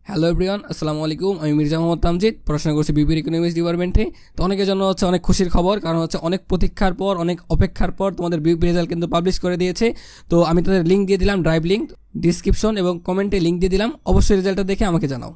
Hello everyone, আসসালামু আলাইকুম। আমি মির্জা মোহাম্মদ তামজিদ, পড়াশোনা করছি বিবির ইকোনমিক্স ডিপার্টমেন্টে। তো অনেকের জন্য হচ্ছে অনেক খুশির খবর, কারণ হচ্ছে অনেক প্রতীক্ষার পর, অনেক অপেক্ষার পর তোমাদের বিবি রেজাল্ট কিন্তু পাবলিশ করে দিয়েছে। তো আমি তাদের লিঙ্ক দিয়ে দিলাম, ড্রাইভ লিঙ্ক ডিসক্রিপশন এবং কমেন্টে লিঙ্ক দিয়ে দিলাম। অবশ্যই রেজাল্টটা দেখে আমাকে জানাও।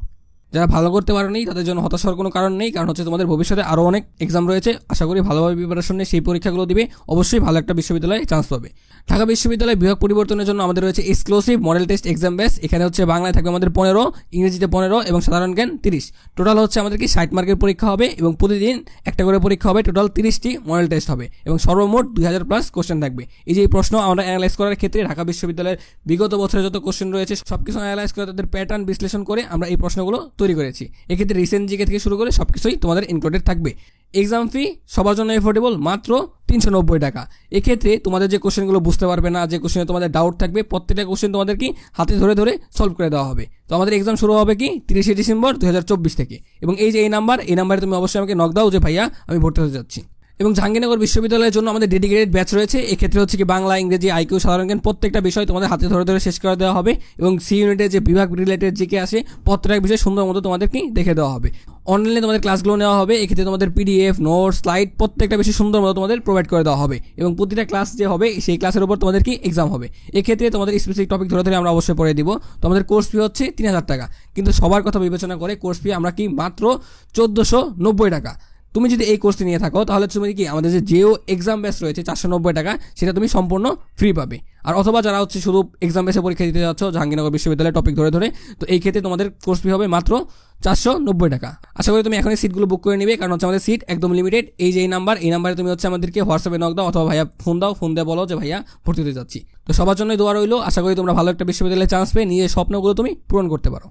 যারা ভালো করতে পারেনি তাদের জন্য হতাশ হওয়ার কোনো কারণ নেই, কারণ হচ্ছে তোমাদের ভবিষ্যতে আরও অনেক এক্সাম রয়েছে। আশা করি ভালোভাবে প্রিপারেশন নিয়ে সেই পরীক্ষাগুলো দিবে, অবশ্যই ভালো একটা বিশ্ববিদ্যালয়ে চান্স পাবে। ঢাকা বিশ্ববিদ্যালয় বিভাগ পরিবর্তনের জন্য আমাদের রয়েছে exclusive model test exam batch. এখানে হচ্ছে বাংলায় থাকবে আমাদের 15, ইংরেজিতে 15 এবং সাধারণ জ্ঞান 30। টোটাল হচ্ছে আমাদের কি 60 মার্কের পরীক্ষা হবে এবং প্রতিদিন একটা করে পরীক্ষা হবে। টোটাল 30টি মডেল টেস্ট হবে এবং সর্বমোট 2000+ কোশ্চেন থাকবে। এই যে প্রশ্ন আমরা অ্যানালাইজ করার ক্ষেত্রে ঢাকা বিশ্ববিদ্যালয়ের বিগত বছরের যত কোশ্চেন রয়েছে সবকিছু অ্যানালাইজ করে তাদের প্যাটার্ন বিশ্লেষণ করে আমরা এই প্রশ্নগুলো তৈরি করেছি। এক্ষেত্রে রিসেন্ট জিকে থেকে শুরু করে সবকিছুই তোমাদের ইনক্লুডেড থাকবে। এক্সাম ফি সবার জন্য এফোর্ডেবল, মাত্র 390 টাকা। এক্ষেত্রে তোমাদের যে কোশ্চেনগুলো বুঝতে পারবে না, যে কোশ্চেনে তোমাদের ডাউট থাকবে, প্রত্যেকটা কোশ্চেন তোমাদের কি হাতে ধরে ধরে সলভ করে দেওয়া হবে। তো আমাদের এক্সাম শুরু হবে কি 30 ডিসেম্বর 2024 থেকে। এবং এই যে এই নাম্বারে তুমি অবশ্যই আমাকে নক দাও যে ভাইয়া আমি ভর্তি হতে যাচ্ছি। এবং জাহাঙ্গীরনগর বিশ্ববিদ্যালয়ের জন্য আমাদের ডেডিকেটেড ব্যাচ রয়েছে। এক্ষেত্রে হচ্ছে কি বাংলা, ইংরেজি, আইকিউ, সাধারণ জ্ঞান প্রত্যেকটা বিষয় তোমাদের হাতে ধরে ধরে শেষ করে দেওয়া হবে। এবং সি ইউনিটের যে বিভাগ রিলেটেড জিকে আসে প্রত্যেকটা বিষয় সুন্দর মতো তোমাদের কি দেখে দেওয়া হবে। অনলাইনে তোমাদের ক্লাসগুলো নেওয়া হবে। এক্ষেত্রে তোমাদের পিডিএফ, নোটস, স্লাইড প্রত্যেকটা বিষয় সুন্দর মতো তোমাদের প্রোভাইড করে দেওয়া হবে। এবং প্রতিটা ক্লাস যে হবে সেই ক্লাসের উপর তোমাদের কি এক্সাম হবে। এক্ষেত্রে তোমাদের স্পেসিফিক টপিক ধরে ধরে আমরা অবশ্যই পড়ে দিব। তোমাদের কোর্স ফি হচ্ছে 3000 টাকা, কিন্তু সবার কথা বিবেচনা করে কোর্স ফি আমরা কি মাত্র 1490 টাকা। তুমি যদি এই কোর্সটি নিয়ে থাকো তাহলে তুমি কি আমাদের যে জিও এক্সাম ব্যাচ রয়েছে 490 টাকা, সেটা তুমি সম্পূর্ণ ফ্রি পাবে। আর অথবা যারা হচ্ছে শুধু এক্সাম বেসে পরীক্ষা দিতে যাচ্ছ জাহাঙ্গীরনগর বিশ্ববিদ্যালয়ের টপিক ধরে ধরে, তো এই ক্ষেত্রে তোমাদের কোর্স ফি হবে মাত্র 490 টাকা। আশা করি তুমি এখনই সিটগুলো বুক করে নিবে, কারণ হচ্ছে আমাদের সিট একদম লিমিটেড। এই যে এই নাম্বারে তুমি হচ্ছে আমাদেরকে হোয়াটসঅ্যাপে নক দাও অথবা ভাইয়া ফোন দাও, ফোন দিয়ে বলো যে ভাইয়া ভর্তি হতে যাচ্ছি। তো সবার জন্যই দোয়া রইলো। আশা করি তোমরা ভালো একটা বিশ্ববিদ্যালয়ে চান্স পেয়ে নিজের স্বপ্নগুলো তুমি পূরণ করতে পারো।